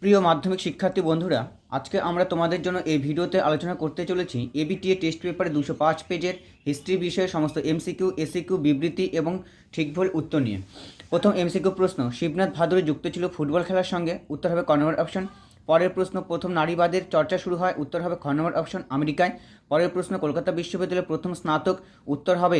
প্রিয় মাধ্যমিক শিক্ষার্থী বন্ধুরা, আজকে আমরা তোমাদের জন্য এই ভিডিওতে আলোচনা করতে চলেছি এবিটিএ টেস্ট পেপারে 205 পেজের হিস্ট্রি বিষয়ে সমস্ত এমসিকিউ, এসিকিউ, বিবৃতি এবং ঠিক ভুল উত্তর নিয়ে। প্রথম এমসিকিউ প্রশ্ন, শিবনাথ ভাদুড়ী যুক্ত ছিল ফুটবল খেলার সঙ্গে? উত্তর হবে ক নম্বর অপশন। পরের প্রশ্ন, প্রথম নারীবাদের চর্চা শুরু হয়? উত্তর হবে খ নম্বর অপশন, আমেরিকায়। পরের প্রশ্ন, কলকাতা বিশ্ববিদ্যালয়ের প্রথম স্নাতক? উত্তর হবে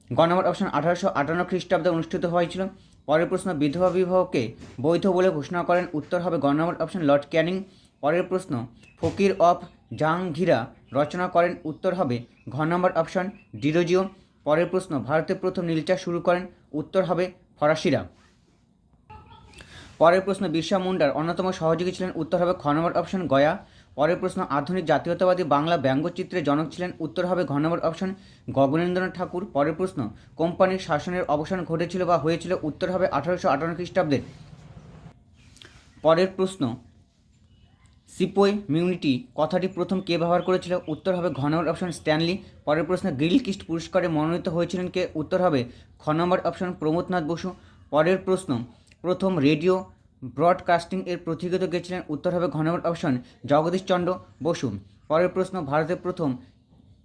গ নম্বর অপশন, 1858 খ্রিস্টাব্দে অনুষ্ঠিত হয়েছিল। পরের প্রশ্ন, বিধবা বিবাহকে বৈধ বলে ঘোষণা করেন? উত্তর হবে গ নম্বর অপশন, লর্ড ক্যানিং। পরের প্রশ্ন, ফকির অফ জাহাঙ্গীরা রচনা করেন? উত্তর হবে ঘ নম্বর অপশন, ডিরোজিও। পরের প্রশ্ন, ভারতে প্রথম নীল চাষ শুরু করেন? উত্তর হবে ফরাসিরা। পরের প্রশ্ন, বিরসা মুন্ডার অন্যতম সহযোগী ছিলেন? উত্তর হবে খ নম্বর অপশন, গয়া। পরের প্রশ্ন, আধুনিক জাতীয়তাবাদী বাংলা ব্যঙ্গচিত্রের জনক ছিলেন? উত্তর হবে ঘ নম্বর অপশন, গগনেন্দ্রনাথ ঠাকুর। পরের প্রশ্ন, কোম্পানির শাসনের অবসান ঘটেছিল বা হয়েছিল? উত্তর হবে 1858 খ্রিস্টাব্দে। পরের প্রশ্ন, সিপোয় মিউনিটি কথাটি প্রথম কে ব্যবহার করেছিল? উত্তর হবে ঘ নম্বর অপশন, স্ট্যানলি। পরের প্রশ্ন, গিলক্রিস্ট পুরস্কারে মনোনীত হয়েছিলেন কে? উত্তর হবে খ নম্বর অপশন, প্রমথনাথ বসু। পরের প্রশ্ন, প্রথম রেডিও ব্রডকাস্টিং এর প্রতিগত কে ছিলেন? উত্তর হবে ঘ নম্বর অপশন, জগদীশচন্দ্র বসু। পরের প্রশ্ন, ভারতের প্রথম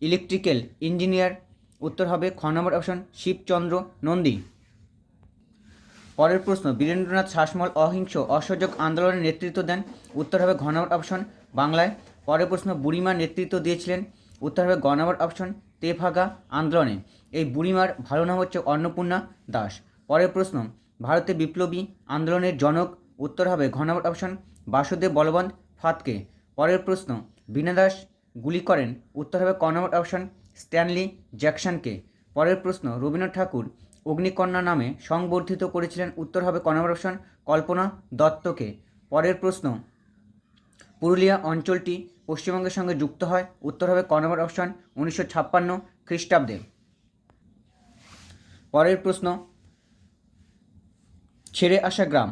ইলেকট্রিক্যাল ইঞ্জিনিয়ার? উত্তর হবে খ নম্বর অপশন, শিবচন্দ্র নন্দী। পরের প্রশ্ন, বীরেন্দ্রনাথ শাসমল অহিংস অসহযোগ আন্দোলনের নেতৃত্ব দেন? উত্তর হবে ঘ নম্বর অপশন, বাংলায়। পরের প্রশ্ন, বুড়িমার নেতৃত্ব দিয়েছিলেন? উত্তর হবে গ নম্বর অপশন, তেভাগা আন্দোলনে। এই বুড়িমার ভালো নাম হচ্ছে অন্নপূর্ণা দাস। পরের প্রশ্ন, ভারতে বিপ্লবী আন্দোলনের জনক? উত্তর হবে ঘ নম্বর অপশন, বাসুদেব বলবন্ত ফাতকে। পরের প্রশ্ন, বীণা দাস গুলি করেন? উত্তর হবে ক নম্বর অপশন, স্ট্যানলি জ্যাকসনকে। পরের প্রশ্ন, রবীন্দ্রনাথ ঠাকুর অগ্নিকন্যা নামে সংবর্ধিত করেছিলেন? উত্তর হবে ক নম্বর অপশন, কল্পনা দত্তকে। পরের প্রশ্ন, পুরুলিয়া অঞ্চলটি পশ্চিমবঙ্গের সঙ্গে যুক্ত হয়? উত্তর হবে ক নম্বর অপশন, 1956 খ্রিস্টাব্দে। পরের প্রশ্ন, ছেড়ে আসা গ্রাম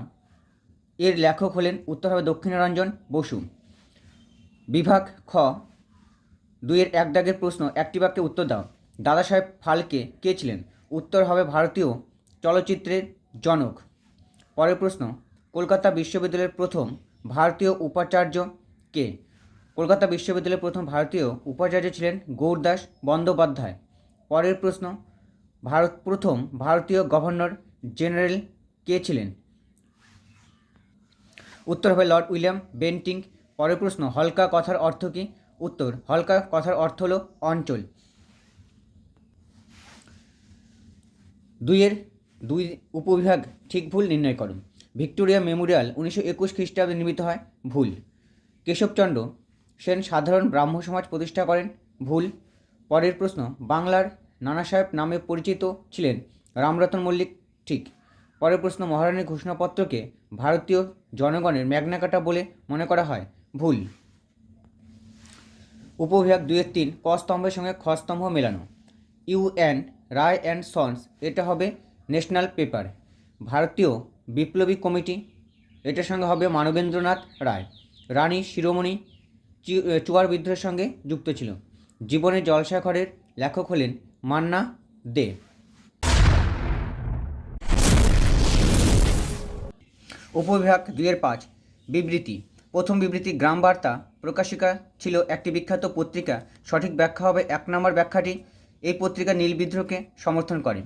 এর লেখক হলেন? উত্তর হবে দক্ষিণারঞ্জন বসু। বিভাগ খ, 2-এর 1 দাগের প্রশ্ন, একটি বাক্যে উত্তর দাও। দাদা সাহেব ফালকে কে ছিলেন? উত্তর হবে ভারতীয় চলচ্চিত্রের জনক। পরের প্রশ্ন, কলকাতা বিশ্ববিদ্যালয়ের প্রথম ভারতীয় উপাচার্য কে? কলকাতা বিশ্ববিদ্যালয়ের প্রথম ভারতীয় উপাচার্য ছিলেন গৌরদাস বন্দ্যোপাধ্যায়। পরের প্রশ্ন, প্রথম ভারতীয় গভর্নর জেনারেল কে ছিলেন? উত্তর হবে লর্ড উইলিয়াম বেন্টিং। পরের প্রশ্ন, হলকা কথার অর্থ কী? উত্তর, হলকা কথার অর্থ হল অঞ্চল। 2-এর 2 উপবিভাগ ঠিক ভুল নির্ণয় করো। ভিক্টোরিয়া মেমোরিয়াল 1921 খ্রিস্টাব্দে নির্মিত হয়? ভুল। কেশবচন্দ্র সেন সাধারণ ব্রাহ্ম সমাজ প্রতিষ্ঠা করেন? ভুল। পরের প্রশ্ন, বাংলার নানা সাহেব নামে পরিচিত ছিলেন রামরতন মল্লিক? ঠিক। পরের প্রশ্ন, মহারানীর ঘোষণাপত্রকে ভারতীয় জনগণের ম্যাগনা কার্টা বলে মনে করা হয়? ভুল। উপবিভাগ 2-এর 3, ক স্তম্ভের সঙ্গে খ স্তম্ভ মেলানো। ইউএন রায় অ্যান্ড সন্স এটা হবে ন্যাশনাল পেপার। ভারতীয় বিপ্লবী কমিটি এটার সঙ্গে হবে মানবেন্দ্রনাথ রায়। রানী শিরোমণি চুয়ার বিদ্রোহের সঙ্গে যুক্ত ছিল। জীবনের জলসাঘরের লেখক হলেন মান্না দে। উপবিভাগ 2-এর 5, বিবৃতি। প্রথম বিবৃতি, গ্রাম বার্তা প্রকাশিকা ছিল একটি বিখ্যাত পত্রিকা। সঠিক ব্যাখ্যা হবে 1 নম্বর ব্যাখ্যাটি, এই পত্রিকা নীল বিদ্রোহকে সমর্থন করে।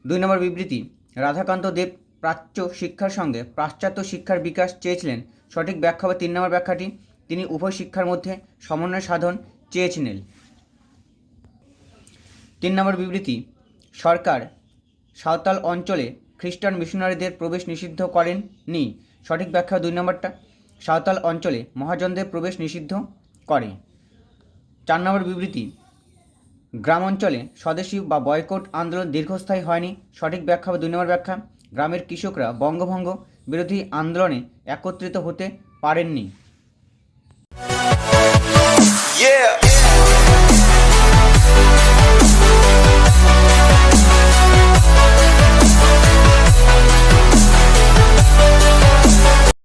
2 নম্বর বিবৃতি, রাধাকান্ত দেব প্রাচ্য শিক্ষার সঙ্গে পাশ্চাত্য শিক্ষার বিকাশ চেয়েছিলেন। সঠিক ব্যাখ্যা হবে 3 নম্বর ব্যাখ্যাটি, তিনি উভয় শিক্ষার মধ্যে সমন্বয় সাধন চেয়েছিলেন। 3 নম্বর বিবৃতি, সরকার সাঁওতাল অঞ্চলে খ্রিস্টান মিশনারিদের প্রবেশ নিষিদ্ধ করেননি। সঠিক ব্যাখ্যা 2 নম্বরটা, সাঁওতাল অঞ্চলে মহাজনদের প্রবেশ নিষিদ্ধ করে। 4 নম্বর বিবৃতি, গ্রাম অঞ্চলে স্বদেশী বা বয়কট আন্দোলন দীর্ঘস্থায়ী হয়নি। সঠিক ব্যাখ্যা হবে 2 নম্বর ব্যাখ্যা, গ্রামের কৃষকরা বঙ্গভঙ্গ বিরোধী আন্দোলনে একত্রিত হতে পারেননি।